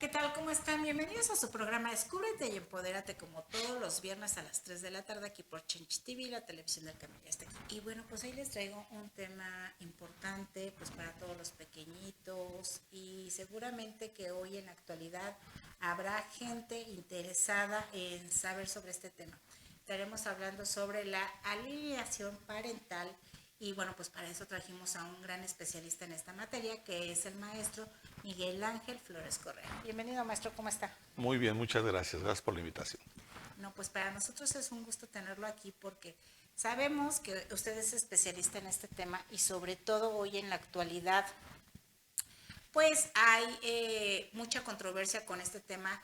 ¿Qué tal? ¿Cómo están? Bienvenidos a su programa Descúbrete y Empodérate, como todos los viernes a las 3 de la tarde aquí por Chenchi TV, la televisión del cambio ya está aquí. Y bueno, pues hoy les traigo un tema importante pues para todos los pequeñitos y seguramente que hoy en la actualidad habrá gente interesada en saber sobre este tema. Estaremos hablando sobre la alienación parental y bueno, pues para eso trajimos a un gran especialista en esta materia, que es el maestro Miguel Ángel Flores Correa. Bienvenido, maestro, ¿cómo está? Muy bien, muchas gracias. Gracias por la invitación. No, pues para nosotros es un gusto tenerlo aquí porque sabemos que usted es especialista en este tema y sobre todo hoy en la actualidad, pues hay mucha controversia con este tema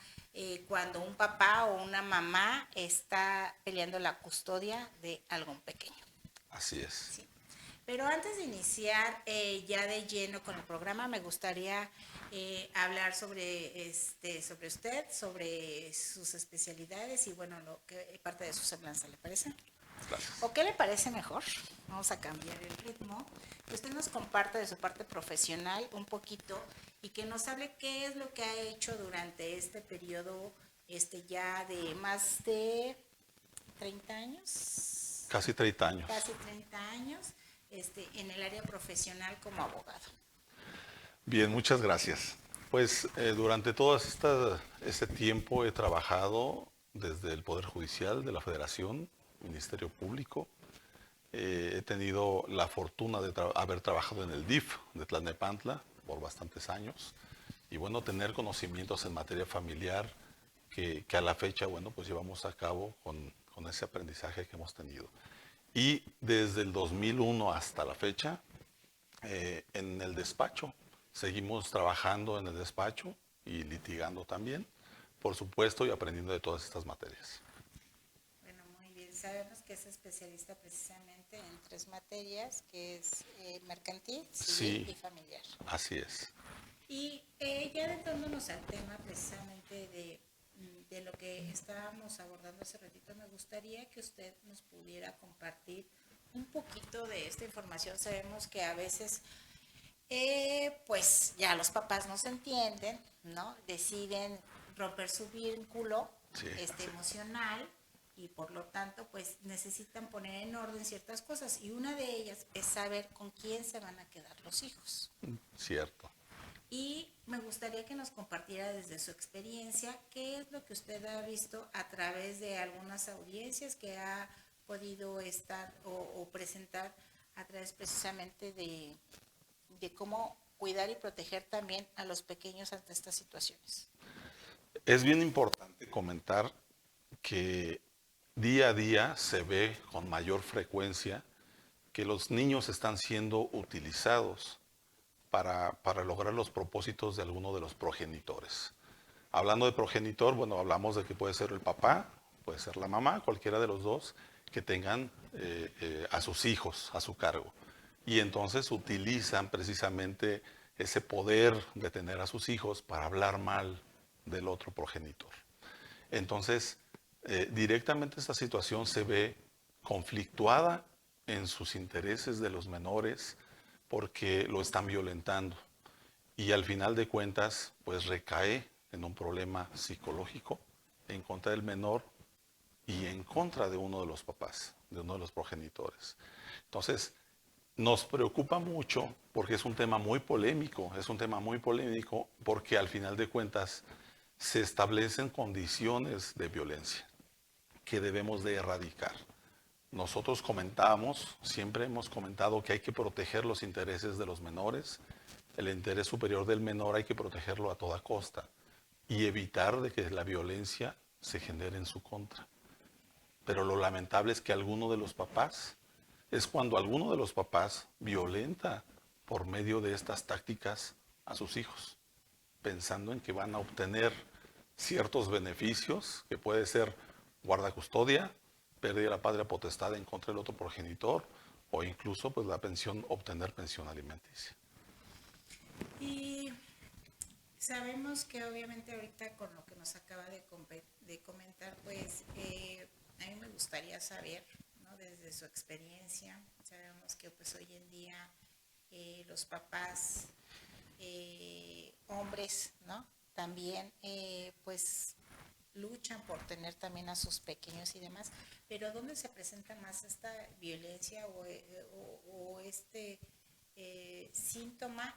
cuando un papá o una mamá está peleando la custodia de algún pequeño. Así es. Sí. Pero antes de iniciar ya de lleno con el programa, me gustaría hablar sobre usted, sobre sus especialidades y bueno, lo que parte de su semblanza, ¿le parece? Gracias. ¿O qué le parece mejor? Vamos a cambiar el ritmo. Que usted nos comparte de su parte profesional un poquito y que nos hable qué es lo que ha hecho durante este periodo ya de más de 30 años, Casi 30 años. casi 30 años, en el área profesional como abogado. Bien, muchas gracias. Pues durante todo este tiempo he trabajado desde el Poder Judicial de la Federación, Ministerio Público. He tenido la fortuna de haber trabajado en el DIF de Tlalnepantla por bastantes años y bueno, tener conocimientos en materia familiar que a la fecha, bueno, pues llevamos a cabo con ese aprendizaje que hemos tenido. Y desde el 2001 hasta la fecha, en el despacho, seguimos trabajando en el despacho y litigando también, por supuesto, y aprendiendo de todas estas materias. Bueno, muy bien. Sabemos que es especialista precisamente en tres materias, que es mercantil, civil Sí, y familiar. así es. Y ya adentrándonos al tema precisamente de lo que estábamos abordando hace ratito, me gustaría que usted nos pudiera compartir un poquito de esta información. Sabemos que a veces, pues ya los papás no se entienden, ¿no? Deciden romper su vínculo Sí, así. emocional y por lo tanto, pues necesitan poner en orden ciertas cosas y una de ellas es saber con quién se van a quedar los hijos. Cierto. Y me gustaría que nos compartiera desde su experiencia qué es lo que usted ha visto a través de algunas audiencias que ha podido estar o presentar a través precisamente de cómo cuidar y proteger también a los pequeños ante estas situaciones. Es bien importante comentar que día a día se ve con mayor frecuencia que los niños están siendo utilizados para lograr los propósitos de alguno de los progenitores. Hablando de progenitor, bueno, hablamos de que puede ser el papá, puede ser la mamá, cualquiera de los dos, que tengan a sus hijos a su cargo. Y entonces utilizan precisamente ese poder de tener a sus hijos para hablar mal del otro progenitor. Entonces, directamente esta situación se ve conflictuada en sus intereses de los menores porque lo están violentando. Y al final de cuentas, pues recae en un problema psicológico en contra del menor y en contra de uno de los papás, de uno de los progenitores. Entonces, nos preocupa mucho porque es un tema muy polémico, porque al final de cuentas se establecen condiciones de violencia que debemos de erradicar. Nosotros siempre hemos comentado que hay que proteger los intereses de los menores, el interés superior del menor hay que protegerlo a toda costa y evitar de que la violencia se genere en su contra. Pero lo lamentable es que cuando alguno de los papás violenta por medio de estas tácticas a sus hijos, pensando en que van a obtener ciertos beneficios, que puede ser guardacustodia, pérdida de la patria potestad en contra del otro progenitor, o incluso pues obtener pensión alimenticia. Y sabemos que obviamente ahorita con lo que nos acaba de comentar, pues a mí me gustaría saber, ¿no? Desde su experiencia, sabemos que pues hoy en día los papás, hombres, ¿no? también pues luchan por tener también a sus pequeños y demás, pero ¿dónde se presenta más esta violencia o este síntoma?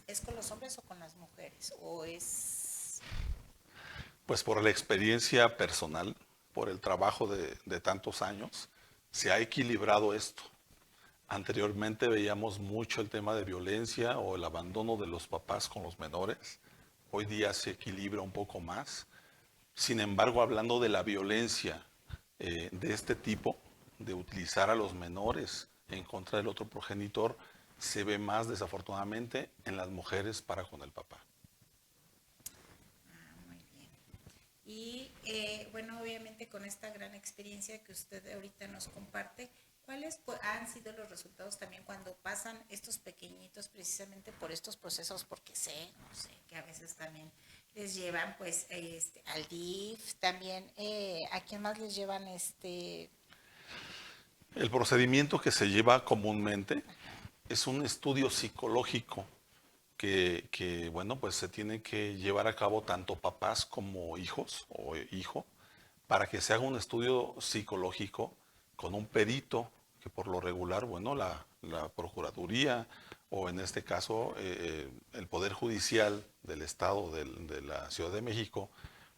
¿Es con los hombres o con las mujeres? ¿O es...? Pues por la experiencia personal, por el trabajo de tantos años, se ha equilibrado esto. Anteriormente veíamos mucho el tema de violencia o el abandono de los papás con los menores. Hoy día se equilibra un poco más. Sin embargo, hablando de la violencia de este tipo, de utilizar a los menores en contra del otro progenitor, se ve más desafortunadamente en las mujeres para con el papá. Muy bien. Y bueno, obviamente con esta gran experiencia que usted ahorita nos comparte, ¿cuáles han sido los resultados también cuando pasan estos pequeñitos precisamente por estos procesos? Porque sé, no sé, que a veces también les llevan pues al DIF, también, ¿a quién más les llevan El procedimiento que se lleva comúnmente es un estudio psicológico que, bueno, pues se tiene que llevar a cabo tanto papás como hijos o hijo para que se haga un estudio psicológico con un perito que por lo regular, bueno, la Procuraduría o en este caso el Poder Judicial del Estado de la Ciudad de México,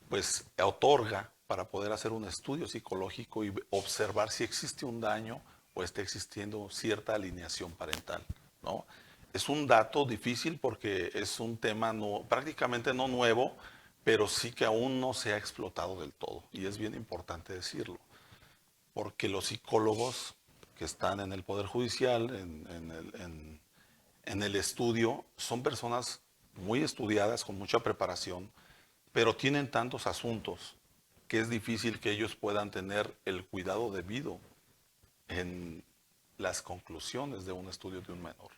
pues otorga para poder hacer un estudio psicológico y observar si existe un daño o está existiendo cierta alineación parental, ¿no? Es un dato difícil porque es un tema prácticamente no nuevo, pero sí que aún no se ha explotado del todo. Y es bien importante decirlo, porque los psicólogos que están en el Poder Judicial, en el estudio, son personas muy estudiadas, con mucha preparación, pero tienen tantos asuntos que es difícil que ellos puedan tener el cuidado debido en las conclusiones de un estudio de un menor.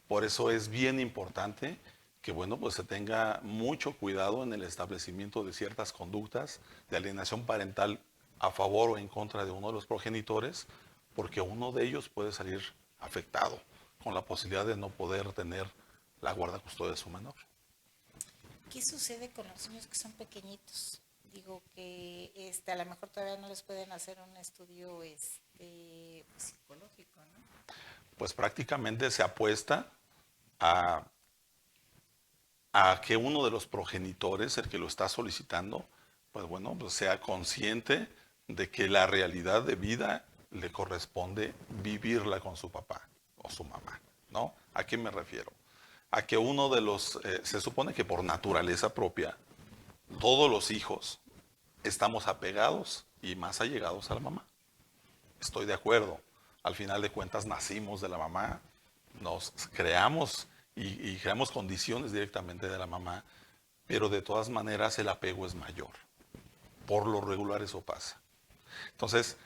Por eso es bien importante que, bueno, pues se tenga mucho cuidado en el establecimiento de ciertas conductas de alienación parental a favor o en contra de uno de los progenitores, porque uno de ellos puede salir afectado con la posibilidad de no poder tener la guarda custodia de su menor. ¿Qué sucede con los niños que son pequeñitos? Digo que a lo mejor todavía no les pueden hacer un estudio psicológico, ¿no? Pues prácticamente se apuesta a, a que uno de los progenitores, el que lo está solicitando, pues bueno, pues sea consciente de que la realidad de vida le corresponde vivirla con su papá o su mamá, ¿no? ¿A qué me refiero? A que uno de los, se supone que por naturaleza propia, todos los hijos estamos apegados y más allegados a la mamá. Estoy de acuerdo. Al final de cuentas nacimos de la mamá, nos creamos y creamos condiciones directamente de la mamá, pero de todas maneras el apego es mayor. Por lo regular eso pasa. Entonces,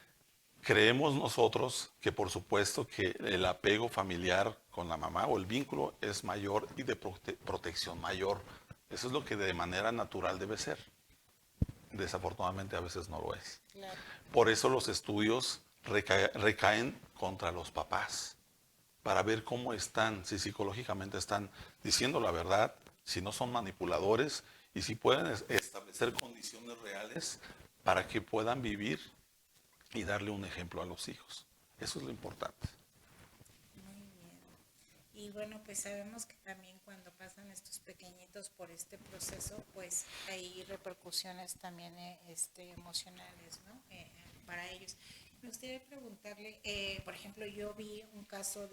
creemos nosotros que por supuesto que el apego familiar con la mamá o el vínculo es mayor y de protección mayor. Eso es lo que de manera natural debe ser. Desafortunadamente a veces no lo es. Claro. Por eso los estudios recaen contra los papás, para ver cómo están, si psicológicamente están diciendo la verdad, si no son manipuladores y si pueden establecer condiciones reales para que puedan vivir y darle un ejemplo a los hijos. Eso es lo importante. Muy bien. Y bueno, pues sabemos que también cuando pasan estos pequeñitos por este proceso, pues hay repercusiones también emocionales, ¿no? Para ellos. Me gustaría preguntarle, por ejemplo, yo vi un caso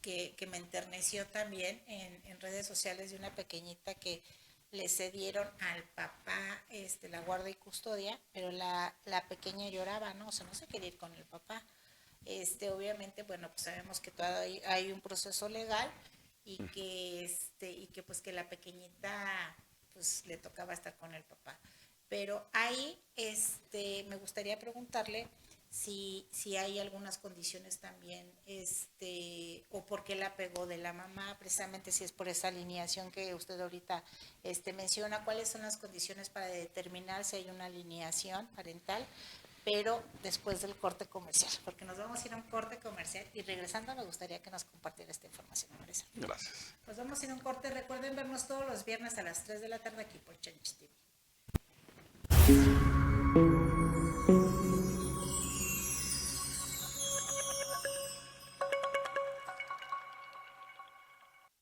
que me enterneció también en redes sociales de una pequeñita que le cedieron al papá la guarda y custodia, pero la pequeña lloraba, ¿no? O sea, no se quería ir con el papá. Obviamente, bueno, pues sabemos que todavía hay un proceso legal y que pues que la pequeñita pues le tocaba estar con el papá. Pero ahí me gustaría preguntarle si hay algunas condiciones también, o por qué la pegó de la mamá, precisamente si es por esa alineación que usted ahorita menciona, cuáles son las condiciones para determinar si hay una alineación parental, pero después del corte comercial, porque nos vamos a ir a un corte comercial y regresando me gustaría que nos compartiera esta información, Marisa. Gracias. Pues vamos a ir a un corte. Recuerden vernos todos los viernes a las 3 de la tarde aquí por Chenchi TV.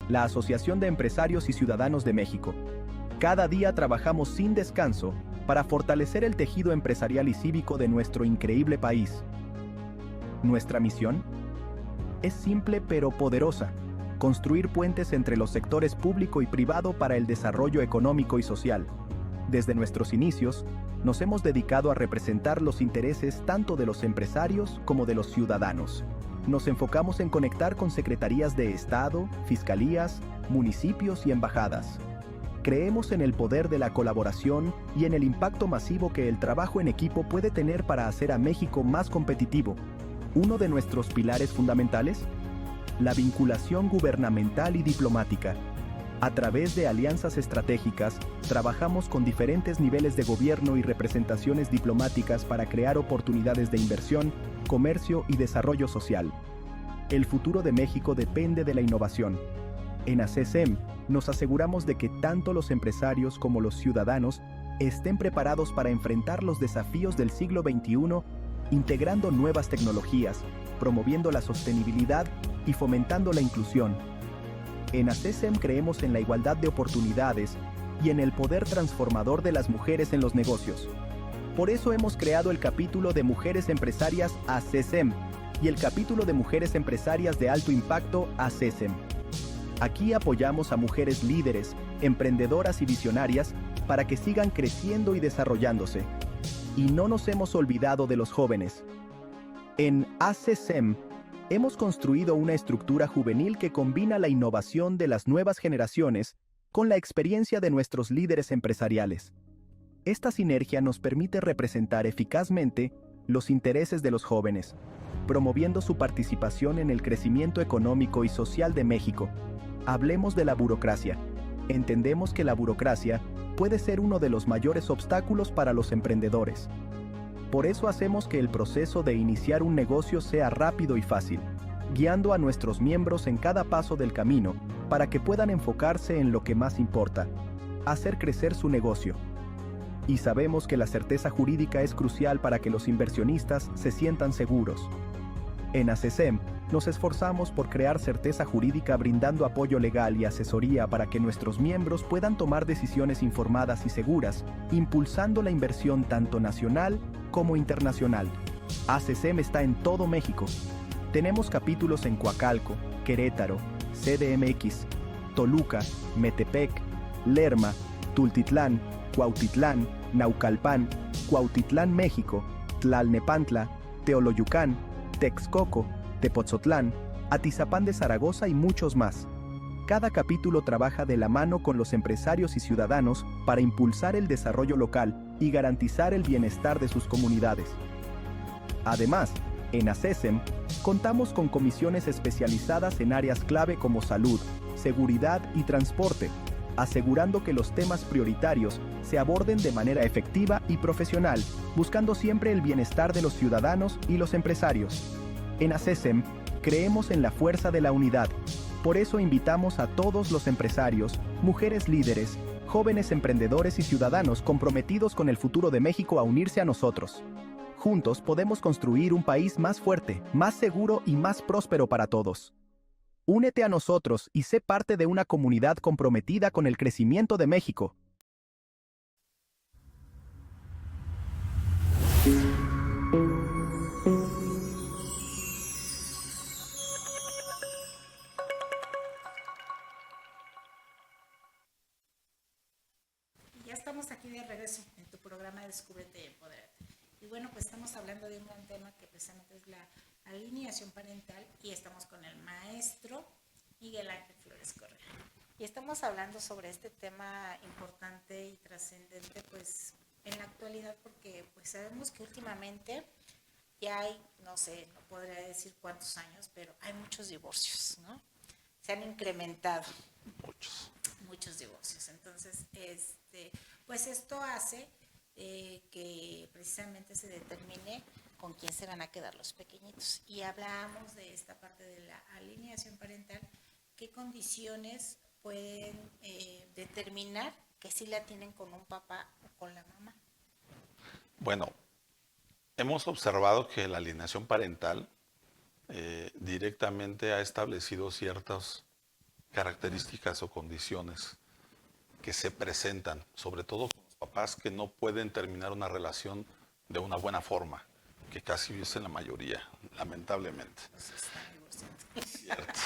La Asociación de Empresarios y Ciudadanos de México. Cada día trabajamos sin descanso para fortalecer el tejido empresarial y cívico de nuestro increíble país. Nuestra misión es simple pero poderosa: construir puentes entre los sectores público y privado para el desarrollo económico y social. Desde nuestros inicios, nos hemos dedicado a representar los intereses tanto de los empresarios como de los ciudadanos. Nos enfocamos en conectar con secretarías de Estado, fiscalías, municipios y embajadas. Creemos en el poder de la colaboración y en el impacto masivo que el trabajo en equipo puede tener para hacer a México más competitivo. Uno de nuestros pilares fundamentales: la vinculación gubernamental y diplomática. A través de alianzas estratégicas, trabajamos con diferentes niveles de gobierno y representaciones diplomáticas para crear oportunidades de inversión, comercio y desarrollo social. El futuro de México depende de la innovación. En ACESEM, nos aseguramos de que tanto los empresarios como los ciudadanos estén preparados para enfrentar los desafíos del siglo XXI, integrando nuevas tecnologías, promoviendo la sostenibilidad y fomentando la inclusión. En ACESEM creemos en la igualdad de oportunidades y en el poder transformador de las mujeres en los negocios. Por eso hemos creado el capítulo de Mujeres Empresarias ACESEM y el capítulo de Mujeres Empresarias de Alto Impacto ACESEM. Aquí apoyamos a mujeres líderes, emprendedoras y visionarias para que sigan creciendo y desarrollándose. Y no nos hemos olvidado de los jóvenes. En ACESEM hemos construido una estructura juvenil que combina la innovación de las nuevas generaciones con la experiencia de nuestros líderes empresariales. Esta sinergia nos permite representar eficazmente los intereses de los jóvenes, promoviendo su participación en el crecimiento económico y social de México. Hablemos de la burocracia. Entendemos que la burocracia puede ser uno de los mayores obstáculos para los emprendedores. Por eso hacemos que el proceso de iniciar un negocio sea rápido y fácil, guiando a nuestros miembros en cada paso del camino para que puedan enfocarse en lo que más importa: hacer crecer su negocio. Y sabemos que la certeza jurídica es crucial para que los inversionistas se sientan seguros. En ACESEM, nos esforzamos por crear certeza jurídica brindando apoyo legal y asesoría para que nuestros miembros puedan tomar decisiones informadas y seguras, impulsando la inversión tanto nacional como internacional. ACESEM está en todo México. Tenemos capítulos en Coacalco, Querétaro, CDMX, Toluca, Metepec, Lerma, Tultitlán, Cuautitlán, Naucalpan, Cuautitlán, México, Tlalnepantla, Teoloyucán, Texcoco, Tepotzotlán, Atizapán de Zaragoza y muchos más. Cada capítulo trabaja de la mano con los empresarios y ciudadanos para impulsar el desarrollo local y garantizar el bienestar de sus comunidades. Además, en ACESEM, contamos con comisiones especializadas en áreas clave como salud, seguridad y transporte, asegurando que los temas prioritarios se aborden de manera efectiva y profesional, buscando siempre el bienestar de los ciudadanos y los empresarios. En ACESEM, creemos en la fuerza de la unidad. Por eso invitamos a todos los empresarios, mujeres líderes, jóvenes emprendedores y ciudadanos comprometidos con el futuro de México a unirse a nosotros. Juntos podemos construir un país más fuerte, más seguro y más próspero para todos. Únete a nosotros y sé parte de una comunidad comprometida con el crecimiento de México. Ya estamos aquí de regreso en tu programa Descúbrete y Empodérate. Y bueno, pues estamos hablando de un gran tema que precisamente es la alineación parental y estamos con el maestro Miguel Ángel Flores Correa. Y estamos hablando sobre este tema importante y trascendente pues en la actualidad porque pues sabemos que últimamente ya hay, no sé, no podría decir cuántos años, pero hay muchos divorcios, ¿no? Se han incrementado. Muchos divorcios. Entonces, pues esto hace que precisamente se determine con quién se van a quedar los pequeñitos. Y hablábamos de esta parte de la alineación parental, qué condiciones pueden determinar que sí la tienen con un papá o con la mamá. Bueno, hemos observado que la alineación parental directamente ha establecido ciertas características o condiciones que se presentan, sobre todo con los papás que no pueden terminar una relación de una buena forma, que casi es en la mayoría, lamentablemente. Cierto,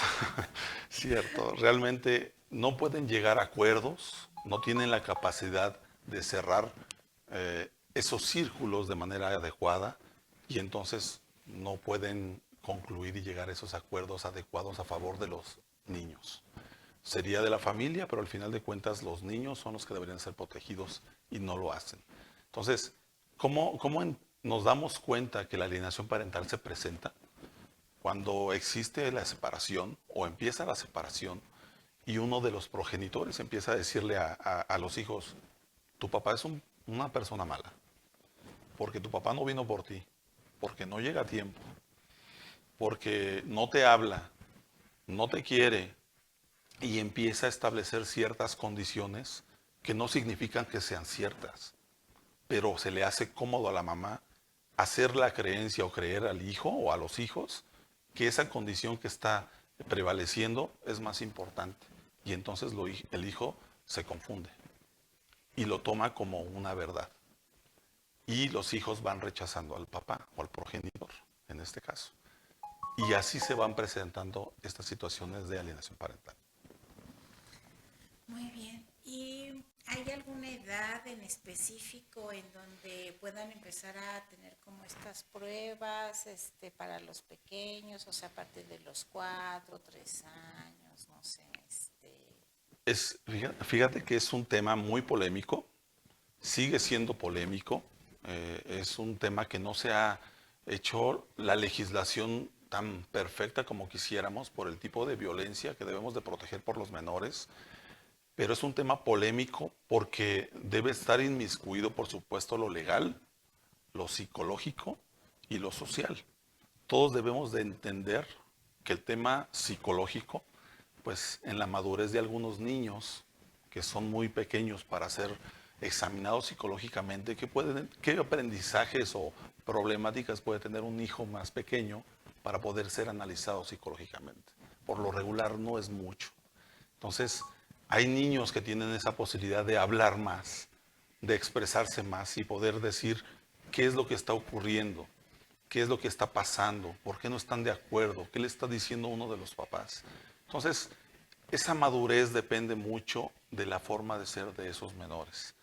cierto. Realmente no pueden llegar a acuerdos, no tienen la capacidad de cerrar esos círculos de manera adecuada y entonces no pueden concluir y llegar a esos acuerdos adecuados a favor de los niños. Sería de la familia, pero al final de cuentas los niños son los que deberían ser protegidos y no lo hacen. Entonces, ¿cómo nos damos cuenta que la alienación parental se presenta? Cuando existe la separación o empieza la separación y uno de los progenitores empieza a decirle a los hijos, tu papá es una persona mala, porque tu papá no vino por ti, porque no llega a tiempo, porque no te habla, no te quiere, y empieza a establecer ciertas condiciones que no significan que sean ciertas, pero se le hace cómodo a la mamá hacer la creencia o creer al hijo o a los hijos que esa condición que está prevaleciendo es más importante. Y entonces el hijo se confunde y lo toma como una verdad. Y los hijos van rechazando al papá o al progenitor, en este caso. Y así se van presentando estas situaciones de alienación parental. Muy bien. ¿Y hay alguna edad en específico en donde puedan empezar a tener como estas pruebas para los pequeños? O sea, a partir de los 4, 3 años, no sé. Fíjate que es un tema muy polémico, sigue siendo polémico, es un tema que no se ha hecho la legislación tan perfecta como quisiéramos por el tipo de violencia que debemos de proteger por los menores. Pero es un tema polémico porque debe estar inmiscuido, por supuesto, lo legal, lo psicológico y lo social. Todos debemos de entender que el tema psicológico, pues en la madurez de algunos niños que son muy pequeños para ser examinados psicológicamente, qué aprendizajes o problemáticas puede tener un hijo más pequeño para poder ser analizado psicológicamente. Por lo regular no es mucho. Entonces, hay niños que tienen esa posibilidad de hablar más, de expresarse más y poder decir qué es lo que está ocurriendo, qué es lo que está pasando, por qué no están de acuerdo, qué le está diciendo uno de los papás. Entonces, esa madurez depende mucho de la forma de ser de esos menores.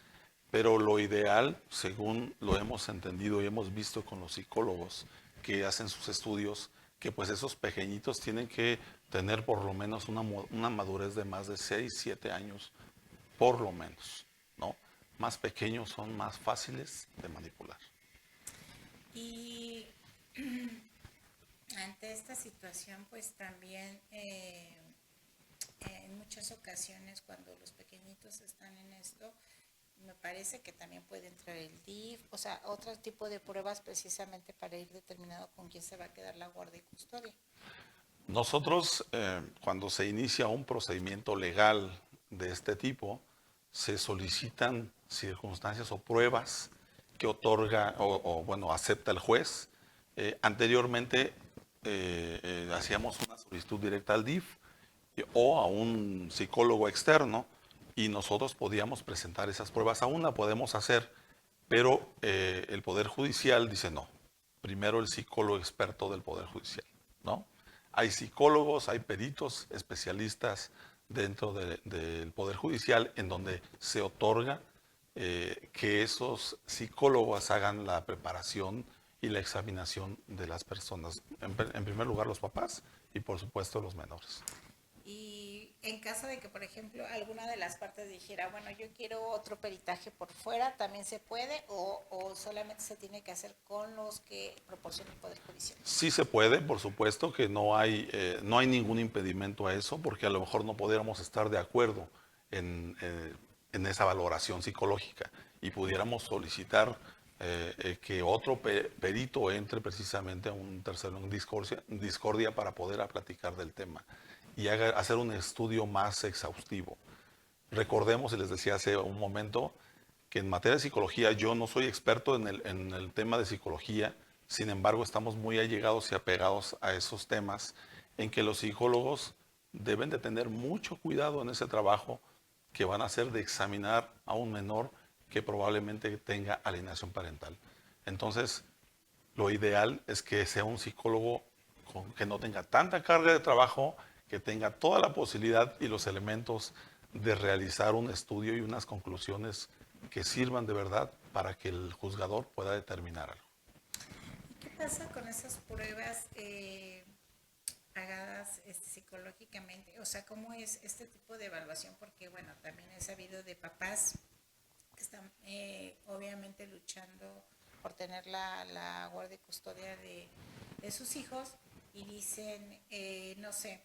Pero lo ideal, según lo hemos entendido y hemos visto con los psicólogos que hacen sus estudios, que pues esos pequeñitos tienen que tener por lo menos una madurez de más de 6, 7 años, por lo menos, ¿no? Más pequeños son más fáciles de manipular. Y ante esta situación, pues también en muchas ocasiones cuando los pequeñitos están en esto, me parece que también puede entrar el DIF, o sea, otro tipo de pruebas precisamente para ir determinado con quién se va a quedar la guardia y custodia. Nosotros, cuando se inicia un procedimiento legal de este tipo, se solicitan circunstancias o pruebas que otorga o acepta el juez. Anteriormente hacíamos una solicitud directa al DIF o a un psicólogo externo y nosotros podíamos presentar esas pruebas. Aún la podemos hacer, pero el Poder Judicial dice no. Primero el psicólogo experto del Poder Judicial, ¿no? Hay psicólogos, hay peritos, especialistas dentro del Poder Judicial en donde se otorga que esos psicólogos hagan la preparación y la examinación de las personas. En primer lugar los papás y por supuesto los menores. Y en caso de que, por ejemplo, alguna de las partes dijera, bueno, yo quiero otro peritaje por fuera, ¿también se puede o solamente se tiene que hacer con los que proporciona el Poder Judicial? Sí se puede, por supuesto que no hay ningún impedimento a eso, porque a lo mejor no pudiéramos estar de acuerdo en esa valoración psicológica. y pudiéramos solicitar que otro perito entre precisamente a un tercero en discordia para poder platicar del tema y hacer un estudio más exhaustivo. Recordemos, y les decía hace un momento, que en materia de psicología yo no soy experto en el tema de psicología, sin embargo estamos muy allegados y apegados a esos temas en que los psicólogos deben de tener mucho cuidado en ese trabajo que van a hacer de examinar a un menor que probablemente tenga alienación parental. Entonces, lo ideal es que sea un psicólogo que no tenga tanta carga de trabajo, que tenga toda la posibilidad y los elementos de realizar un estudio y unas conclusiones que sirvan de verdad para que el juzgador pueda determinar algo. ¿Qué pasa con esas pruebas pagadas psicológicamente? O sea, ¿cómo es este tipo de evaluación? Porque, bueno, también he sabido de papás que están obviamente luchando por tener la guardia y custodia de sus hijos y dicen, no sé,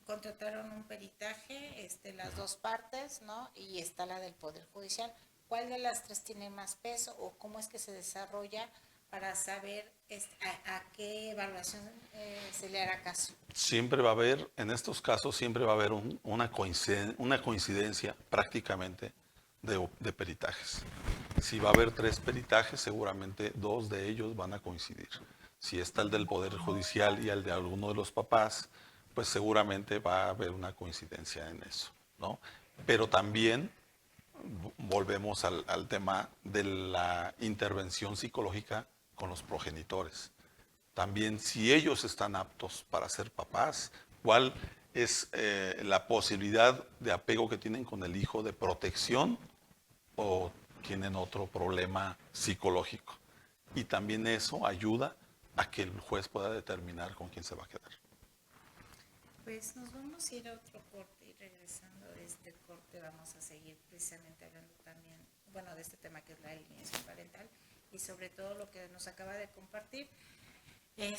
contrataron un peritaje, las dos partes, ¿no? Y está la del Poder Judicial. ¿Cuál de las tres tiene más peso o cómo es que se desarrolla para saber a qué evaluación se le hará caso? Siempre va a haber, en estos casos, siempre va a haber una coincidencia prácticamente de peritajes. Si va a haber 3 peritajes, seguramente 2 de ellos van a coincidir. Si está el del Poder Judicial y el de alguno de los papás, pues seguramente va a haber una coincidencia en eso, ¿no? Pero también volvemos al tema de la intervención psicológica con los progenitores. También si ellos están aptos para ser papás, cuál es la posibilidad de apego que tienen con el hijo, de protección, o tienen otro problema psicológico. Y también eso ayuda a que el juez pueda determinar con quién se va a quedar. Pues nos vamos a ir a otro corte y regresando de este corte vamos a seguir precisamente hablando también, bueno, de este tema que es la alienación parental y sobre todo lo que nos acaba de compartir. Que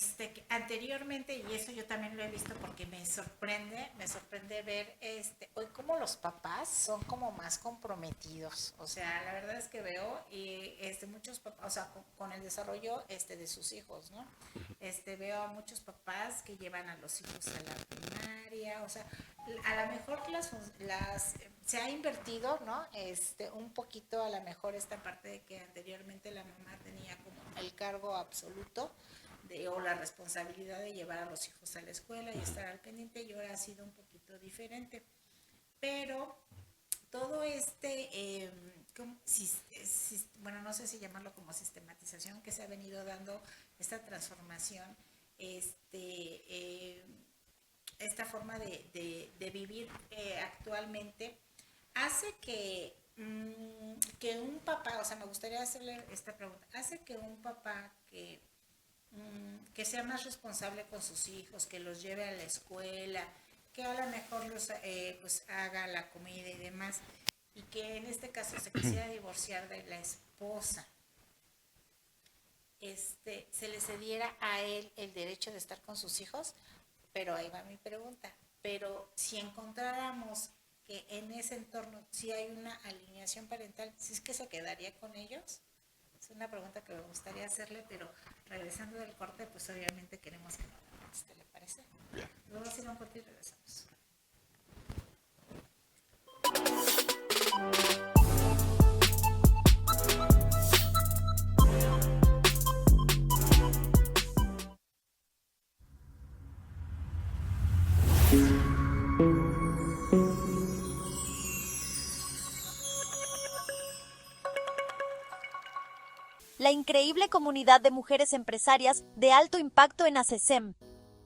anteriormente, y eso yo también lo he visto porque me sorprende ver hoy como los papás son como más comprometidos. O sea, la verdad es que veo y muchos papás, o sea, con el desarrollo de sus hijos, ¿no? Veo a muchos papás que llevan a los hijos a la primaria, o sea, a lo mejor se ha invertido, ¿no? Un poquito a lo mejor esta parte de que anteriormente la mamá tenía como el cargo absoluto o la responsabilidad de llevar a los hijos a la escuela y estar al pendiente, y ahora ha sido un poquito diferente. Pero todo bueno, no sé si llamarlo como sistematización que se ha venido dando, esta transformación, esta forma de vivir actualmente, hace que un papá, o sea, me gustaría hacerle esta pregunta, hace que un papá que sea más responsable con sus hijos, que los lleve a la escuela, que a lo mejor pues haga la comida y demás, y que en este caso se quisiera divorciar de la esposa, se le cediera a él el derecho de estar con sus hijos. Pero ahí va mi pregunta, pero si encontráramos que en ese entorno sí hay una alienación parental, ¿sí es que se quedaría con ellos? Es una pregunta que me gustaría hacerle, pero regresando del corte, pues obviamente queremos que nos la conteste, ¿le parece? Bien. Vamos a ir a un corte y regresamos. La increíble comunidad de mujeres empresarias de alto impacto en ACESEM.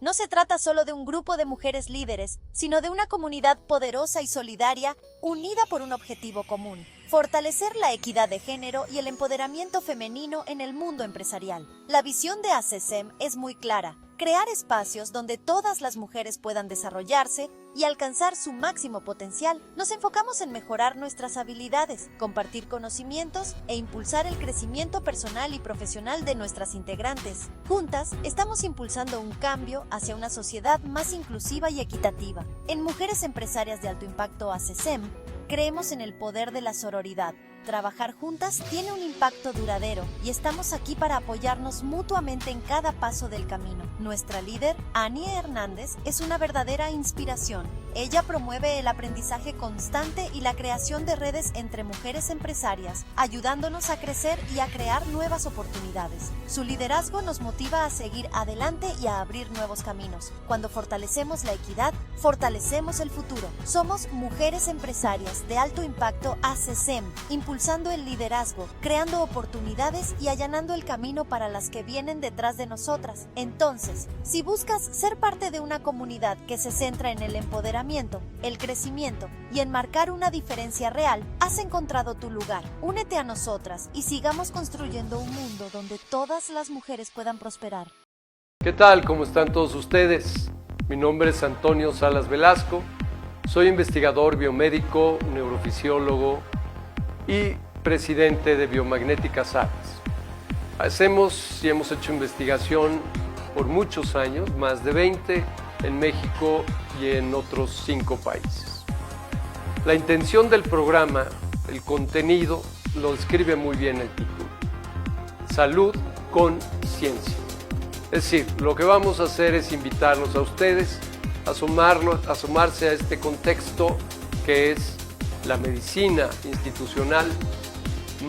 No se trata solo de un grupo de mujeres líderes, sino de una comunidad poderosa y solidaria, unida por un objetivo común: fortalecer la equidad de género y el empoderamiento femenino en el mundo empresarial. La visión de ACESEM es muy clara: crear espacios donde todas las mujeres puedan desarrollarse y alcanzar su máximo potencial. Nos enfocamos en mejorar nuestras habilidades, compartir conocimientos e impulsar el crecimiento personal y profesional de nuestras integrantes. Juntas, estamos impulsando un cambio hacia una sociedad más inclusiva y equitativa. En Mujeres Empresarias de Alto Impacto ACESEM, creemos en el poder de la sororidad, Trabajar juntas tiene un impacto duradero y estamos aquí para apoyarnos mutuamente en cada paso del camino. Nuestra líder, Anie Hernández, es una verdadera inspiración. Ella promueve el aprendizaje constante y la creación de redes entre mujeres empresarias, ayudándonos a crecer y a crear nuevas oportunidades. Su liderazgo nos motiva a seguir adelante y a abrir nuevos caminos. Cuando fortalecemos la equidad, fortalecemos el futuro. Somos Mujeres Empresarias de Alto Impacto ACSEM, impulsando el liderazgo, creando oportunidades y allanando el camino para las que vienen detrás de nosotras. Entonces, si buscas ser parte de una comunidad que se centra en el empoderamiento, el crecimiento y en marcar una diferencia real, has encontrado tu lugar. Únete a nosotras y sigamos construyendo un mundo donde todas las mujeres puedan prosperar. ¿Qué tal? ¿Cómo están todos ustedes? Mi nombre es Antonio Salas Velasco, soy investigador biomédico, neurofisiólogo y presidente de Biomagnética Salas. Hemos hecho investigación por muchos años, más de 20 en México y en otros 5 países. La intención del programa, el contenido, lo describe muy bien el título. Salud con ciencia. Es decir, lo que vamos a hacer es invitarlos a ustedes a asomarse a este contexto que es la medicina institucional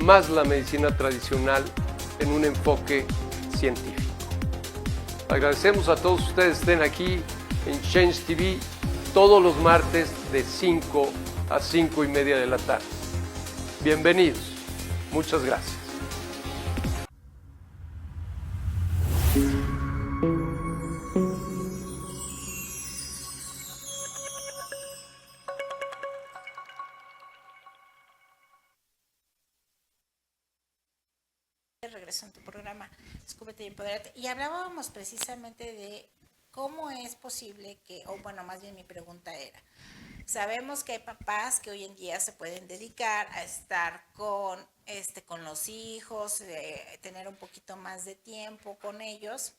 más la medicina tradicional en un enfoque científico. Agradecemos a todos ustedes que estén aquí en Change TV todos los martes de 5 a 5 y media de la tarde. Bienvenidos. Muchas gracias. Regreso en tu programa Descúbrete y Empodérate, y hablábamos precisamente de cómo es posible que, o bueno, más bien mi pregunta era, sabemos que hay papás que hoy en día se pueden dedicar a estar con los hijos, tener un poquito más de tiempo con ellos,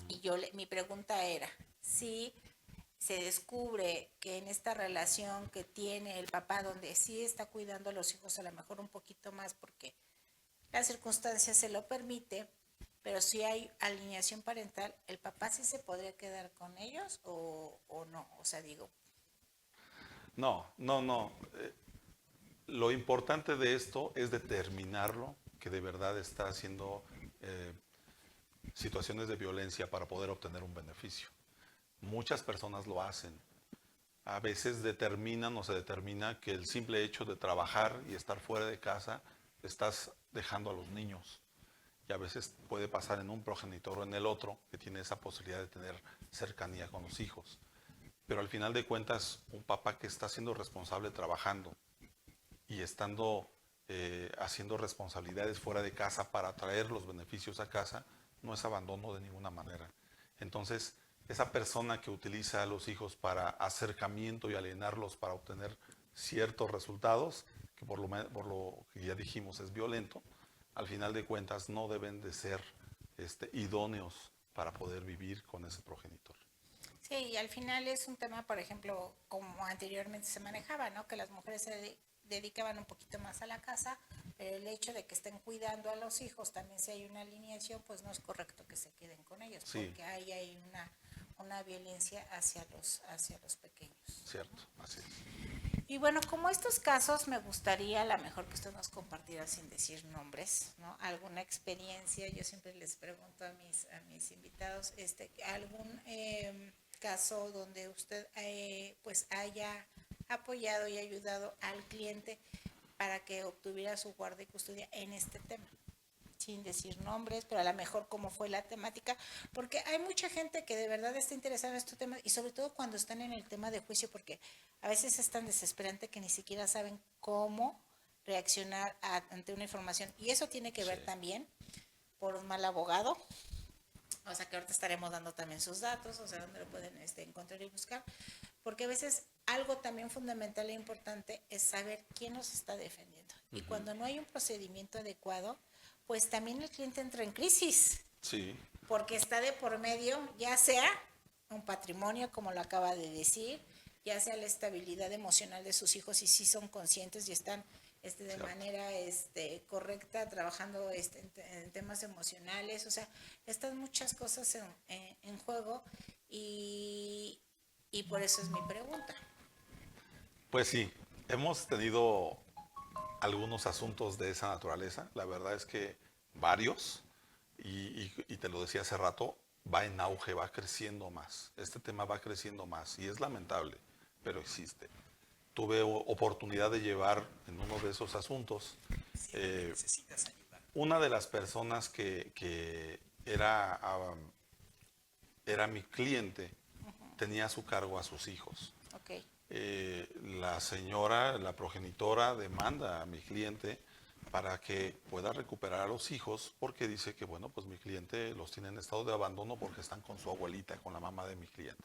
y mi pregunta era, si se descubre que en esta relación que tiene el papá, donde sí está cuidando a los hijos a lo mejor un poquito más porque la circunstancia se lo permite, pero si hay alineación parental, ¿el papá sí se podría quedar con ellos o no? O sea, digo. No. Lo importante de esto es determinarlo, que de verdad está haciendo situaciones de violencia para poder obtener un beneficio. Muchas personas lo hacen. A veces se determina que el simple hecho de trabajar y estar fuera de casa estás dejando a los niños. Y a veces puede pasar en un progenitor o en el otro que tiene esa posibilidad de tener cercanía con los hijos. Pero al final de cuentas, un papá que está siendo responsable trabajando y estando haciendo responsabilidades fuera de casa para traer los beneficios a casa, no es abandono de ninguna manera. Entonces, esa persona que utiliza a los hijos para acercamiento y alienarlos para obtener ciertos resultados, que por lo que ya dijimos es violento, al final de cuentas no deben de ser idóneos para poder vivir con ese progenitor. Sí, y al final es un tema, por ejemplo, como anteriormente se manejaba, ¿no? Que las mujeres se dedicaban un poquito más a la casa, pero el hecho de que estén cuidando a los hijos, también si hay una alineación, pues no es correcto que se queden con ellos, sí, porque ahí hay una violencia hacia los pequeños. Cierto, así es. Y bueno, como estos casos, me gustaría a lo mejor que usted nos compartiera, sin decir nombres, ¿no? Alguna experiencia. Yo siempre les pregunto a mis invitados, algún caso donde usted pues haya apoyado y ayudado al cliente para que obtuviera su guarda y custodia en este tema, sin decir nombres, pero a lo mejor cómo fue la temática, porque hay mucha gente que de verdad está interesada en este tema, y sobre todo cuando están en el tema de juicio, porque a veces es tan desesperante que ni siquiera saben cómo reaccionar ante una información, y eso tiene que ver también por un mal abogado, o sea que ahorita estaremos dando también sus datos, o sea, dónde lo pueden encontrar y buscar, porque a veces algo también fundamental e importante es saber quién nos está defendiendo, y cuando no hay un procedimiento adecuado, pues también el cliente entra en crisis. Sí. Porque está de por medio, ya sea un patrimonio, como lo acaba de decir, ya sea la estabilidad emocional de sus hijos, y sí son conscientes y están de Cierto. manera correcta, trabajando en temas emocionales, o sea, están muchas cosas en juego y por eso es mi pregunta. Pues sí, hemos tenido algunos asuntos de esa naturaleza. La verdad es que varios, y te lo decía hace rato, va en auge, va creciendo más. Este tema va creciendo más y es lamentable, pero existe. Tuve oportunidad de llevar en uno de esos asuntos una de las personas que era mi cliente, tenía a su cargo a sus hijos. Ok. La señora, la progenitora, demanda a mi cliente para que pueda recuperar a los hijos porque dice que, bueno, pues mi cliente los tiene en estado de abandono porque están con su abuelita, con la mamá de mi cliente.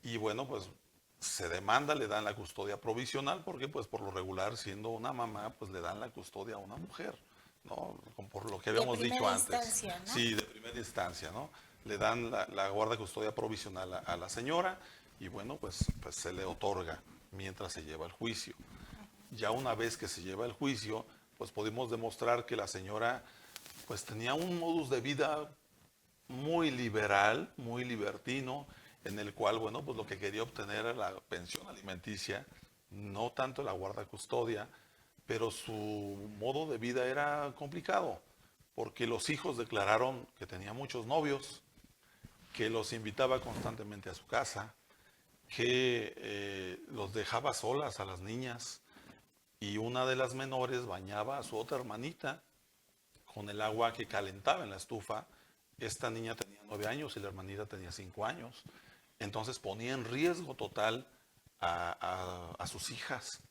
Y bueno, pues se demanda, le dan la custodia provisional porque pues por lo regular siendo una mamá pues le dan la custodia a una mujer, ¿no? Por lo que habíamos dicho antes. De primera instancia, ¿no? Sí, de primera instancia, ¿no? Le dan la guarda custodia provisional a la señora y bueno, pues se le otorga mientras se lleva el juicio. Ya una vez que se lleva el juicio, pues pudimos demostrar que la señora pues tenía un modus de vida muy liberal, muy libertino, en el cual, bueno, pues lo que quería obtener era la pensión alimenticia, no tanto la guarda custodia, pero su modo de vida era complicado, porque los hijos declararon que tenía muchos novios, que los invitaba constantemente a su casa, que los dejaba solas a las niñas, y una de las menores bañaba a su otra hermanita con el agua que calentaba en la estufa. Esta niña tenía 9 años y la hermanita tenía 5 años. Entonces ponía en riesgo total a sus hijas,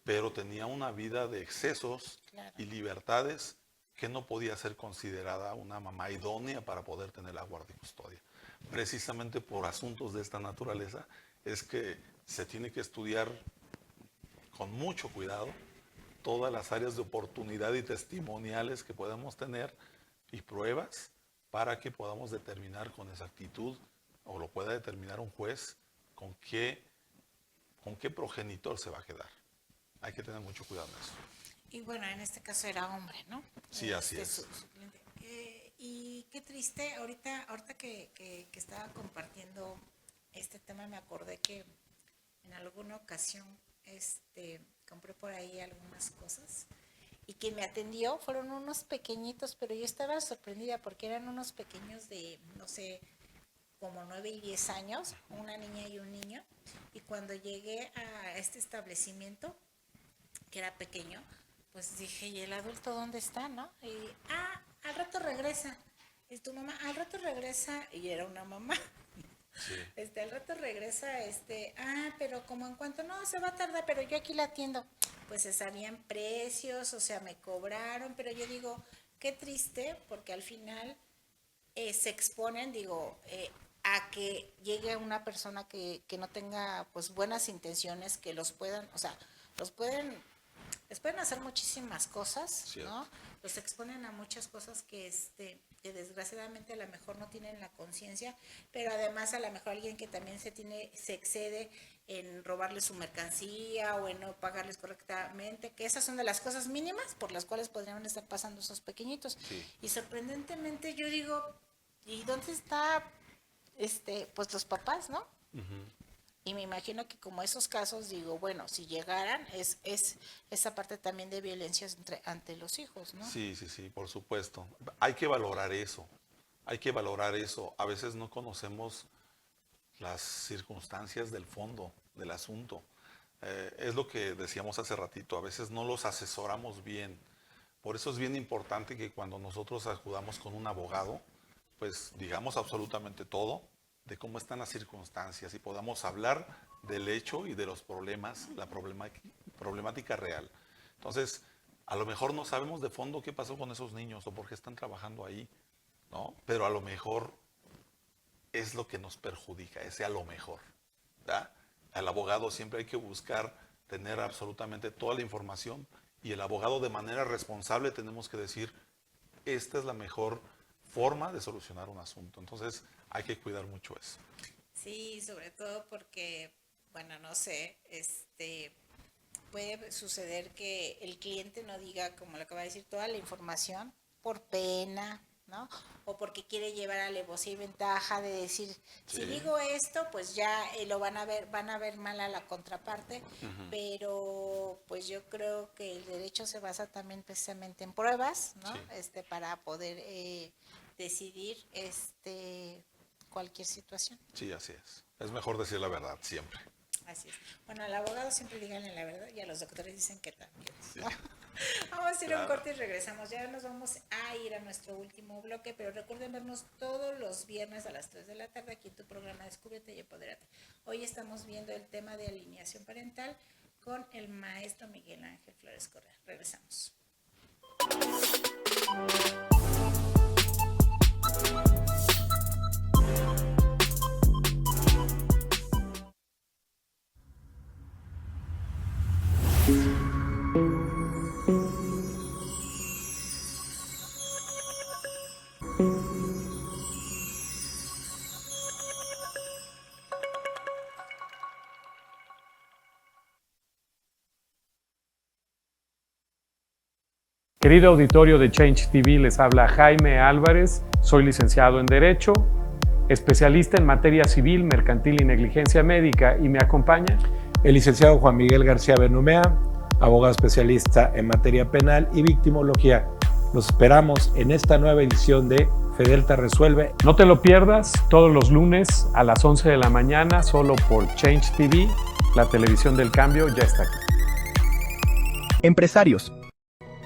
pero tenía una vida de excesos Claro. y libertades que no podía ser considerada una mamá idónea para poder tener la guardia y custodia. Precisamente por asuntos de esta naturaleza es que se tiene que estudiar con mucho cuidado todas las áreas de oportunidad y testimoniales que podemos tener y pruebas para que podamos determinar con exactitud, o lo pueda determinar un juez, con qué progenitor se va a quedar. Hay que tener mucho cuidado en eso. Y bueno, en este caso era hombre, ¿no? Sí, así es. Su cliente. Y qué triste, ahorita que estaba compartiendo este tema, me acordé que en alguna ocasión compré por ahí algunas cosas y quien me atendió fueron unos pequeñitos, pero yo estaba sorprendida porque eran unos pequeños de, no sé, como 9 y 10 años, una niña y un niño, y cuando llegué a este establecimiento, que era pequeño, pues dije, ¿y el adulto dónde está, no? Y, al rato regresa. ¿Y tu mamá? Al rato regresa, y era una mamá. Sí. Al rato regresa, pero como en cuanto, no, se va a tardar, pero yo aquí la atiendo. Pues se sabían precios, o sea, me cobraron, pero yo digo, qué triste, porque al final se exponen, a que llegue una persona que no tenga, pues, buenas intenciones, que los puedan, o sea, les pueden hacer muchísimas cosas, Cierto. ¿no? Los exponen a muchas cosas que desgraciadamente a lo mejor no tienen la conciencia, pero además a lo mejor alguien que también se excede en robarles su mercancía o en no pagarles correctamente, que esas son de las cosas mínimas por las cuales podrían estar pasando esos pequeñitos. Sí. Y sorprendentemente yo digo, ¿y dónde está pues los papás, no? Y me imagino que como esos casos, digo, bueno, si llegaran, es esa parte también de violencia ante los hijos, ¿no? Sí, por supuesto. Hay que valorar eso. Hay que valorar eso. A veces no conocemos las circunstancias del fondo del asunto. Es lo que decíamos hace ratito. A veces no los asesoramos bien. Por eso es bien importante que cuando nosotros acudamos con un abogado, pues digamos absolutamente todo de cómo están las circunstancias y podamos hablar del hecho y de los problemas, la problemática real. Entonces, a lo mejor no sabemos de fondo qué pasó con esos niños o por qué están trabajando ahí, ¿no? Pero a lo mejor es lo que nos perjudica, ese a lo mejor, ¿verdad? Al abogado siempre hay que buscar tener absolutamente toda la información y el abogado de manera responsable tenemos que decir, esta es la mejor forma de solucionar un asunto. Entonces, hay que cuidar mucho eso. Sí, sobre todo porque, bueno, no sé, puede suceder que el cliente no diga, como lo acaba de decir, toda la información por pena, ¿no? O porque quiere llevar alevosía y ventaja de decir, si digo esto, pues ya lo van a ver mal a la contraparte, pero pues yo creo que el derecho se basa también precisamente en pruebas, ¿no? Para poder decidir cualquier situación. Sí, así es. Es mejor decir la verdad siempre. Así es. Bueno, al abogado siempre díganle la verdad y a los doctores dicen que también, ¿no? Sí. Vamos a ir a un corte y regresamos. Ya nos vamos a ir a nuestro último bloque, pero recuerden vernos todos los viernes a las 3 de la tarde aquí en tu programa Descúbrete y Empodérate. Hoy estamos viendo el tema de alineación parental con el maestro Miguel Ángel Flores Correa. Regresamos. Querido auditorio de Change TV, les habla Jaime Álvarez, soy licenciado en Derecho, especialista en materia civil, mercantil y negligencia médica, y me acompaña el licenciado Juan Miguel García Benumea, abogado especialista en materia penal y victimología. Los esperamos en esta nueva edición de Fedelta Resuelve. No te lo pierdas, todos los lunes a las 11 de la mañana, solo por Change TV, la televisión del cambio ya está aquí. Empresarios.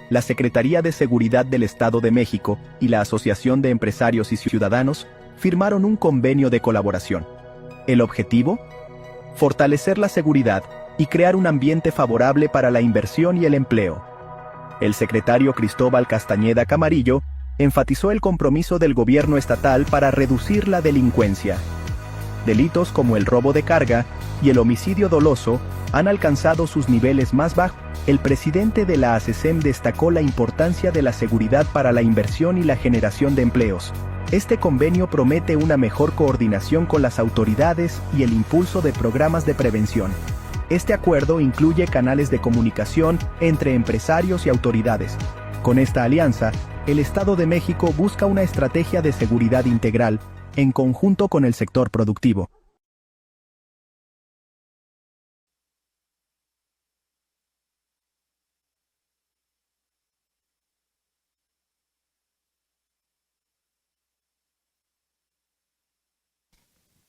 La Secretaría de Seguridad del Estado de México y la Asociación de Empresarios y Ciudadanos firmaron un convenio de colaboración. ¿El objetivo? Fortalecer la seguridad y crear un ambiente favorable para la inversión y el empleo. El secretario Cristóbal Castañeda Camarillo enfatizó el compromiso del gobierno estatal para reducir la delincuencia. Delitos como el robo de carga y el homicidio doloso han alcanzado sus niveles más bajos. El presidente de la ASECEM destacó la importancia de la seguridad para la inversión y la generación de empleos. Este convenio promete una mejor coordinación con las autoridades y el impulso de programas de prevención. Este acuerdo incluye canales de comunicación entre empresarios y autoridades. Con esta alianza, el Estado de México busca una estrategia de seguridad integral, en conjunto con el sector productivo.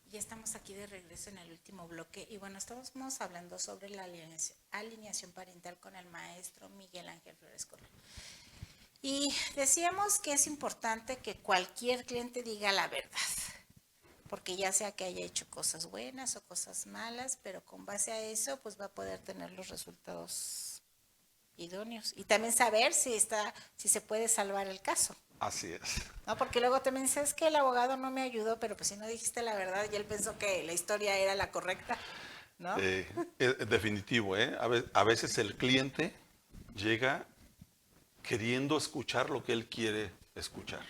Ya estamos aquí de regreso en el último bloque y bueno, estamos hablando sobre la alineación parental con el maestro Miguel Ángel Flores Correa. Y decíamos que es importante que cualquier cliente diga la verdad, porque ya sea que haya hecho cosas buenas o cosas malas, pero con base a eso pues va a poder tener los resultados idóneos y también saber si se puede salvar el caso. Así es. No, porque luego también dices que el abogado no me ayudó, pero pues si no dijiste la verdad y él pensó que la historia era la correcta, ¿no? Definitivo, ¿eh? A veces el cliente llega queriendo escuchar lo que él quiere escuchar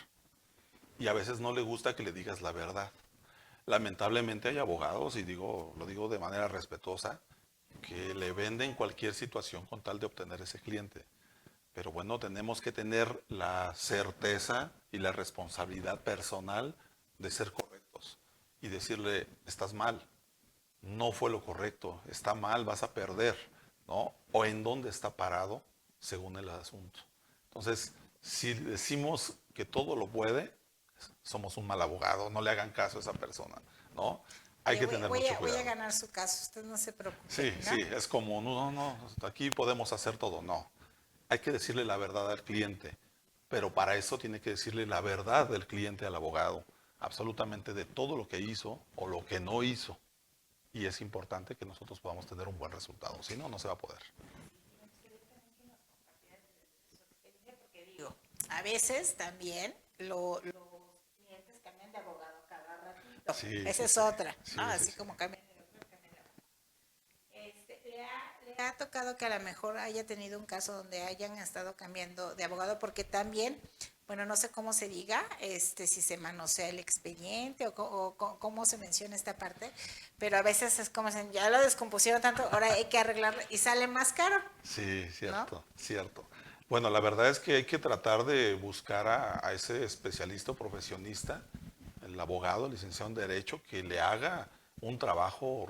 y a veces no le gusta que le digas la verdad. Lamentablemente hay abogados, y lo digo de manera respetuosa, que le venden cualquier situación con tal de obtener ese cliente. Pero bueno, tenemos que tener la certeza y la responsabilidad personal de ser correctos y decirle, estás mal, no fue lo correcto, está mal, vas a perder, ¿no? O en dónde está parado según el asunto. Entonces, si decimos que todo lo puede, somos un mal abogado, no le hagan caso a esa persona, ¿no? Hay que tener mucho cuidado. Voy a ganar su caso, usted no se preocupe. Sí, ¿no? sí, es como, no, aquí podemos hacer todo, no. Hay que decirle la verdad al cliente, pero para eso tiene que decirle la verdad del cliente al abogado, absolutamente de todo lo que hizo o lo que no hizo. Y es importante que nosotros podamos tener un buen resultado, si no, no se va a poder. Porque digo, a veces también los clientes cambian de abogado cada ratito. Sí, Esa es sí, otra, sí, ¿no? sí, Así sí. como cambian de doctor, cambian de abogado. Le ha tocado que a lo mejor haya tenido un caso donde hayan estado cambiando de abogado, porque también bueno, no sé cómo se diga, si se manosea el expediente o cómo se menciona esta parte, pero a veces es como dicen, ya lo descompusieron tanto, ahora hay que arreglarlo y sale más caro. Sí, cierto, ¿no? cierto. Bueno, la verdad es que hay que tratar de buscar a ese especialista o profesionista, el abogado, el licenciado en Derecho, que le haga un trabajo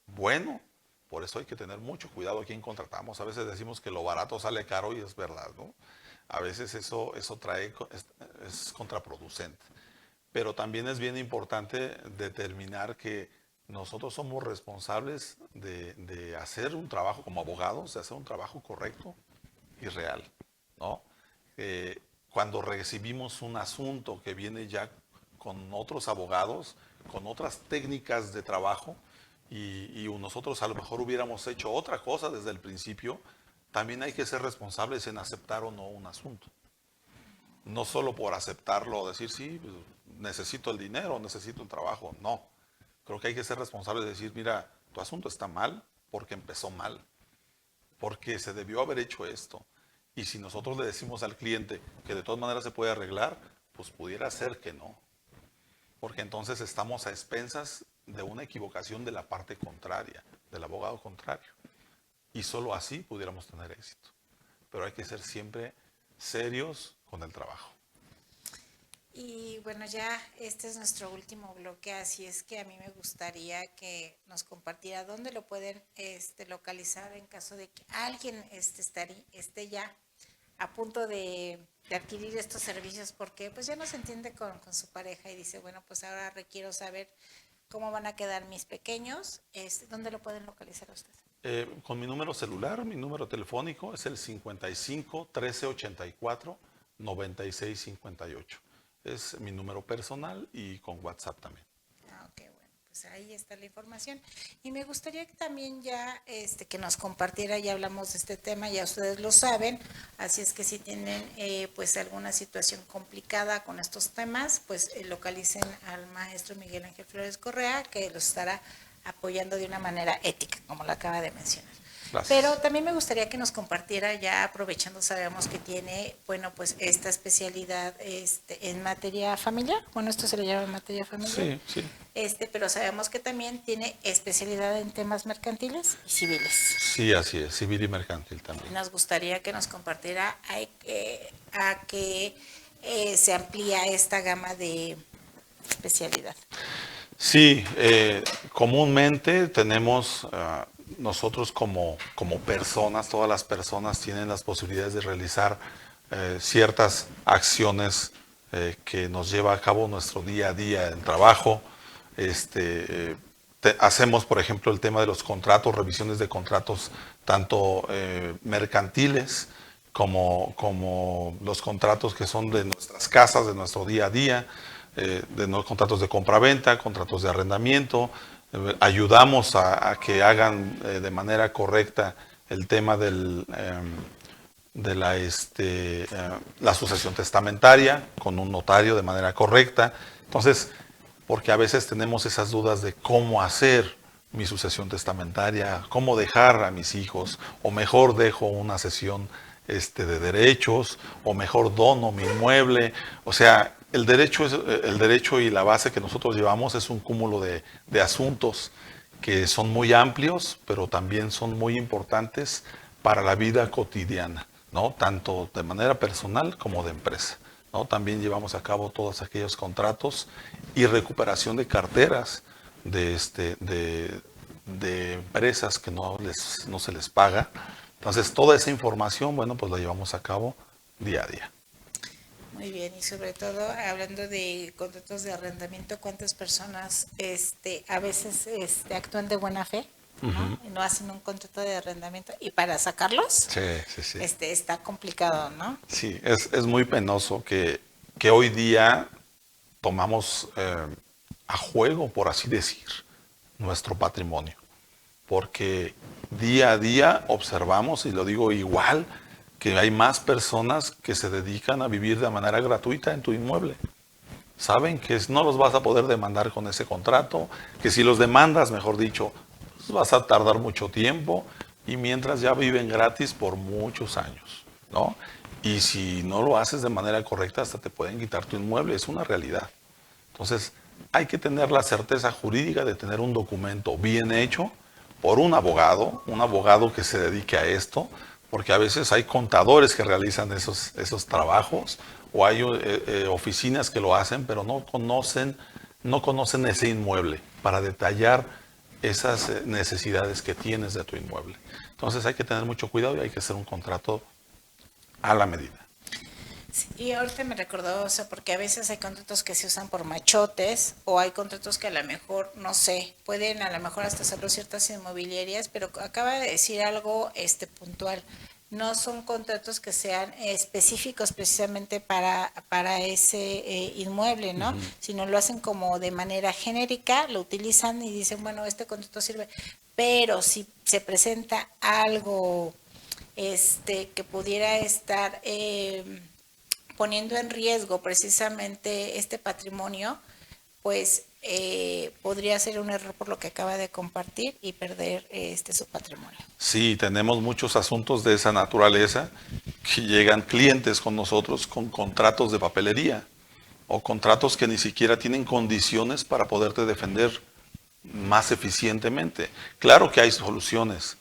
bueno. Por eso hay que tener mucho cuidado a quién contratamos. A veces decimos que lo barato sale caro y es verdad, ¿no? A veces eso es contraproducente. Pero también es bien importante determinar que nosotros somos responsables de hacer un trabajo como abogados, de hacer un trabajo correcto y real, ¿no? Cuando recibimos un asunto que viene ya con otros abogados, con otras técnicas de trabajo, y nosotros a lo mejor hubiéramos hecho otra cosa desde el principio, también hay que ser responsables en aceptar o no un asunto. No solo por aceptarlo, decir, sí, pues, necesito el dinero, necesito el trabajo. No, creo que hay que ser responsables de decir, mira, tu asunto está mal porque empezó mal, porque se debió haber hecho esto. Y si nosotros le decimos al cliente que de todas maneras se puede arreglar, pues pudiera ser que no. Porque entonces estamos a expensas de una equivocación de la parte contraria, del abogado contrario. Y solo así pudiéramos tener éxito. Pero hay que ser siempre serios con el trabajo. Y bueno, ya este es nuestro último bloque, así es que a mí me gustaría que nos compartiera dónde lo pueden localizar en caso de que alguien esté ya a punto de adquirir estos servicios, porque pues ya no se entiende con su pareja y dice, bueno, pues ahora requiero saber cómo van a quedar mis pequeños. ¿Dónde lo pueden localizar ustedes? Con mi número celular, mi número telefónico es el 55 1384 9658. Es mi número personal y con WhatsApp también. Ok, bueno, pues ahí está la información. Y me gustaría que también ya que nos compartiera, ya hablamos de este tema, ya ustedes lo saben, así es que si tienen pues alguna situación complicada con estos temas, pues localicen al maestro Miguel Ángel Flores Correa, que los estará apoyando de una manera ética, como lo acaba de mencionar. Gracias. Pero también me gustaría que nos compartiera, ya aprovechando, sabemos que tiene, bueno, pues esta especialidad en materia familiar, bueno, esto se le llama materia familiar. Sí, sí. Pero sabemos que también tiene especialidad en temas mercantiles y civiles. Sí, así es, civil y mercantil también. Nos gustaría que nos compartiera a qué se amplía esta gama de especialidad. Sí, comúnmente tenemos, nosotros como personas, todas las personas tienen las posibilidades de realizar ciertas acciones que nos lleva a cabo nuestro día a día en trabajo. Hacemos, por ejemplo, el tema de los contratos, revisiones de contratos, tanto mercantiles como los contratos que son de nuestras casas, de nuestro día a día, de los contratos de compraventa, contratos de arrendamiento. Ayudamos a que hagan de manera correcta el tema de la sucesión testamentaria con un notario de manera correcta. Entonces, porque a veces tenemos esas dudas de cómo hacer mi sucesión testamentaria, cómo dejar a mis hijos, o mejor dejo una cesión de derechos, o mejor dono mi inmueble. O sea, el derecho y la base que nosotros llevamos es un cúmulo de asuntos que son muy amplios, pero también son muy importantes para la vida cotidiana, ¿no? Tanto de manera personal como de empresa, ¿no? También llevamos a cabo todos aquellos contratos y recuperación de carteras de empresas que no se les paga. Entonces, toda esa información, bueno, pues la llevamos a cabo día a día. Muy bien, y sobre todo hablando de contratos de arrendamiento, ¿cuántas personas a veces actúan de buena fe, ¿no? Y no hacen un contrato de arrendamiento y para sacarlos? Sí. Está complicado, ¿no? Sí, es muy penoso que hoy día tomamos a juego, por así decir, nuestro patrimonio. Porque día a día observamos, y lo digo igual, que hay más personas que se dedican a vivir de manera gratuita en tu inmueble. Saben que no los vas a poder demandar con ese contrato, que si los demandas, mejor dicho, pues vas a tardar mucho tiempo, y mientras ya viven gratis por muchos años, ¿no? Y si no lo haces de manera correcta, hasta te pueden quitar tu inmueble, es una realidad. Entonces, hay que tener la certeza jurídica de tener un documento bien hecho por un abogado que se dedique a esto, porque a veces hay contadores que realizan esos trabajos, o hay oficinas que lo hacen, pero no conocen ese inmueble para detallar esas necesidades que tienes de tu inmueble. Entonces hay que tener mucho cuidado y hay que hacer un contrato a la medida. Sí, y ahorita me recordó, o sea, porque a veces hay contratos que se usan por machotes o hay contratos que a lo mejor, no sé, pueden a lo mejor hasta hacerlo ciertas inmobiliarias, pero acaba de decir algo puntual. No son contratos que sean específicos precisamente para ese inmueble, ¿no? Sino lo hacen como de manera genérica, lo utilizan y dicen, bueno, este contrato sirve, pero si se presenta algo que pudiera estar poniendo en riesgo precisamente este patrimonio, pues podría ser un error por lo que acaba de compartir y perder su patrimonio. Sí, tenemos muchos asuntos de esa naturaleza que llegan clientes con nosotros con contratos de papelería o contratos que ni siquiera tienen condiciones para poderte defender más eficientemente. Claro que hay soluciones,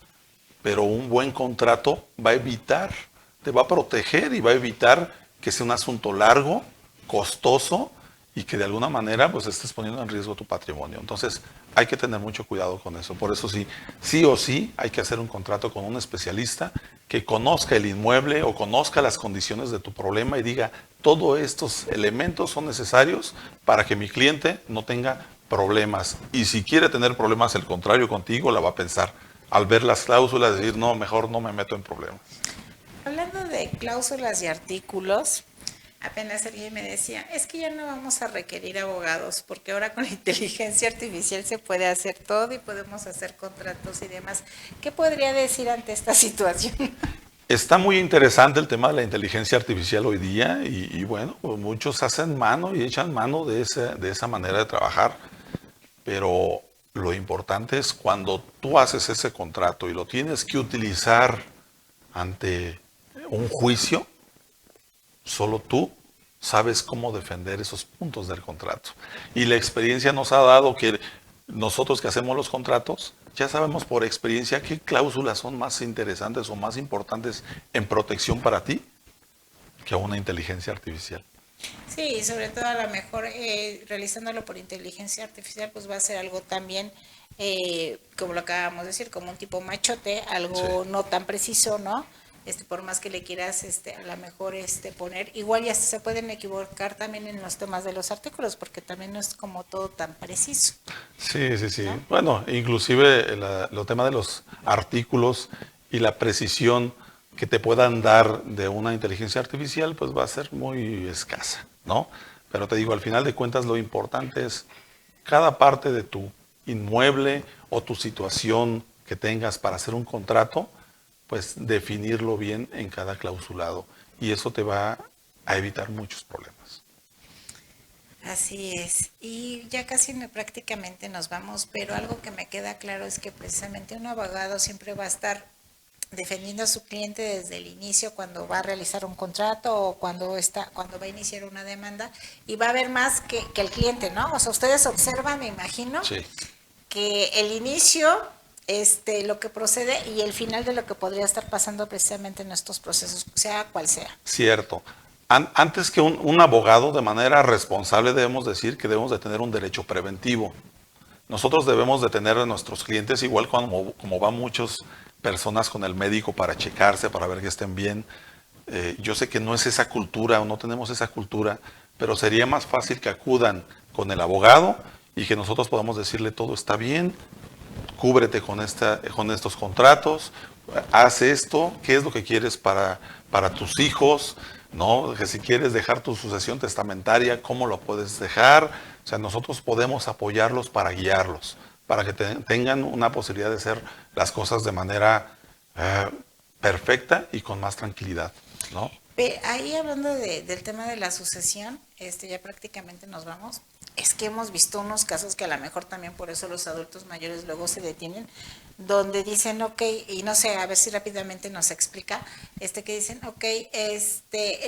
pero un buen contrato va a evitar, te va a proteger y va a evitar que sea un asunto largo, costoso y que de alguna manera pues estés poniendo en riesgo tu patrimonio. Entonces hay que tener mucho cuidado con eso. Por eso sí o sí hay que hacer un contrato con un especialista que conozca el inmueble o conozca las condiciones de tu problema y diga, todos estos elementos son necesarios para que mi cliente no tenga problemas. Y si quiere tener problemas, el contrario contigo, la va a pensar. Al ver las cláusulas, decir, no, mejor no me meto en problemas. Hablando de cláusulas y artículos, apenas alguien me decía, es que ya no vamos a requerir abogados, porque ahora con la inteligencia artificial se puede hacer todo y podemos hacer contratos y demás. ¿Qué podría decir ante esta situación? Está muy interesante el tema de la inteligencia artificial hoy día y bueno, pues muchos hacen mano y echan mano de esa manera de trabajar, pero lo importante es cuando tú haces ese contrato y lo tienes que utilizar ante un juicio, solo tú sabes cómo defender esos puntos del contrato. Y la experiencia nos ha dado que nosotros que hacemos los contratos, ya sabemos por experiencia qué cláusulas son más interesantes o más importantes en protección para ti que una inteligencia artificial. Sí, sobre todo a lo mejor realizándolo por inteligencia artificial, pues va a ser algo también, como lo acabamos de decir, como un tipo machote, algo Sí. no tan preciso, ¿no? Por más que le quieras a lo mejor poner, igual ya se pueden equivocar también en los temas de los artículos, porque también no es como todo tan preciso. Sí. ¿No? Bueno, inclusive lo tema de los artículos y la precisión que te puedan dar de una inteligencia artificial, pues va a ser muy escasa, ¿no? Pero te digo, al final de cuentas lo importante es cada parte de tu inmueble o tu situación que tengas para hacer un contrato, pues definirlo bien en cada clausulado. Y eso te va a evitar muchos problemas. Así es. Y ya casi prácticamente nos vamos, pero algo que me queda claro es que precisamente un abogado siempre va a estar defendiendo a su cliente desde el inicio cuando va a realizar un contrato o cuando va a iniciar una demanda, y va a haber más que el cliente, ¿no? O sea, ustedes observan, me imagino, Sí. que el inicio, lo que procede y el final de lo que podría estar pasando precisamente en estos procesos, sea cual sea. Cierto. Antes que un abogado, de manera responsable, debemos decir que debemos de tener un derecho preventivo. Nosotros debemos de tener a nuestros clientes, igual como van muchas personas con el médico para checarse, para ver que estén bien. Yo sé que no es esa cultura o no tenemos esa cultura, pero sería más fácil que acudan con el abogado y que nosotros podamos decirle todo está bien, cúbrete con estos contratos, haz esto, qué es lo que quieres para tus hijos, ¿no? Que si quieres dejar tu sucesión testamentaria, ¿cómo lo puedes dejar? O sea, nosotros podemos apoyarlos para guiarlos, para que tengan una posibilidad de hacer las cosas de manera perfecta y con más tranquilidad, ¿no? Ahí hablando del tema de la sucesión, ya prácticamente nos vamos. es que hemos visto unos casos que a lo mejor también por eso los adultos mayores luego se detienen, donde dicen, ok, y no sé, a ver si rápidamente nos explica, que dicen, ok,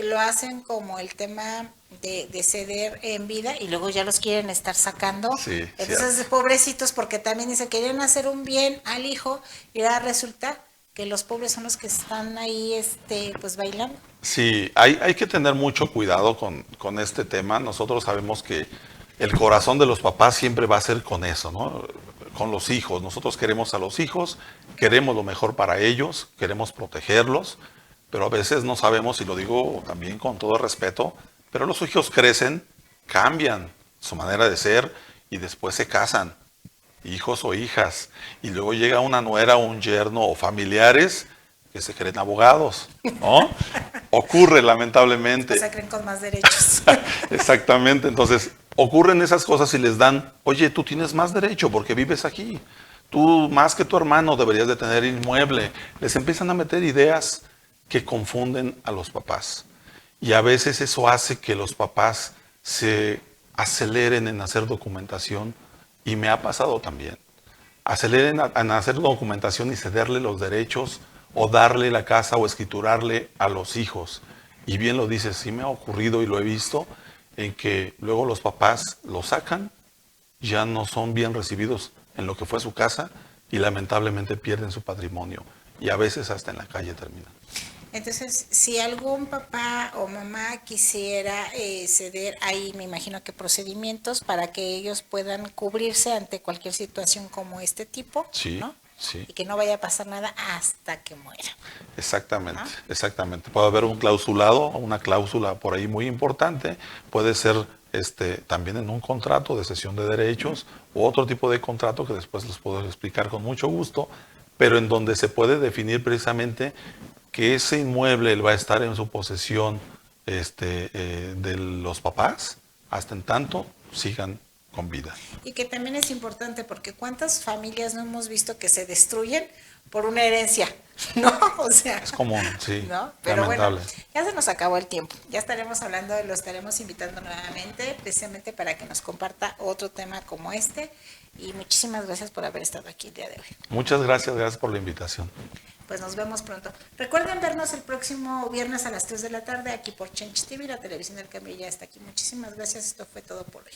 lo hacen como el tema de ceder en vida y luego ya los quieren estar sacando. Sí, entonces, cierto. pobrecitos, porque también dice, querían hacer un bien al hijo y ahora resulta que los pobres son los que están ahí, pues bailando. Sí, hay que tener mucho cuidado con este tema. Nosotros sabemos que el corazón de los papás siempre va a ser con eso, ¿no? Con los hijos. Nosotros queremos a los hijos, queremos lo mejor para ellos, queremos protegerlos, pero a veces no sabemos, y lo digo también con todo respeto, pero los hijos crecen, cambian su manera de ser y después se casan, hijos o hijas, y luego llega una nuera o un yerno o familiares que se creen abogados, ¿no? Ocurre lamentablemente. O sea, creen con más derechos. Exactamente, entonces ocurren esas cosas y les dan, oye, tú tienes más derecho porque vives aquí, tú más que tu hermano deberías de tener inmueble. Les empiezan a meter ideas que confunden a los papás. Y a veces eso hace que los papás se aceleren en hacer documentación, y me ha pasado también. Aceleren en hacer documentación y cederle los derechos o darle la casa o escriturarle a los hijos. Y bien lo dices, sí me ha ocurrido y lo he visto, en que luego los papás lo sacan, ya no son bien recibidos en lo que fue su casa y lamentablemente pierden su patrimonio. Y a veces hasta en la calle terminan. Entonces, si algún papá o mamá quisiera ceder, hay, me imagino que procedimientos para que ellos puedan cubrirse ante cualquier situación como este tipo, Sí, ¿no? sí. Y que no vaya a pasar nada hasta que muera. Exactamente, exactamente. Puede haber un clausulado, una cláusula por ahí muy importante. Puede ser también en un contrato de cesión de derechos u otro tipo de contrato que después les puedo explicar con mucho gusto, pero en donde se puede definir precisamente que ese inmueble va a estar en su posesión de los papás hasta en tanto sigan con vida. Y que también es importante porque cuántas familias no hemos visto que se destruyen por una herencia, ¿no? O sea, Es común, sí, ¿no? Pero lamentable. bueno, ya se nos acabó el tiempo. Ya estaremos hablando, lo estaremos invitando nuevamente, precisamente para que nos comparta otro tema como este. Y muchísimas gracias por haber estado aquí el día de hoy. Muchas gracias, gracias por la invitación. Pues nos vemos pronto. Recuerden vernos el próximo viernes a las 3 de la tarde aquí por Change TV, la televisión del cambio ya está aquí. Muchísimas gracias, esto fue todo por hoy.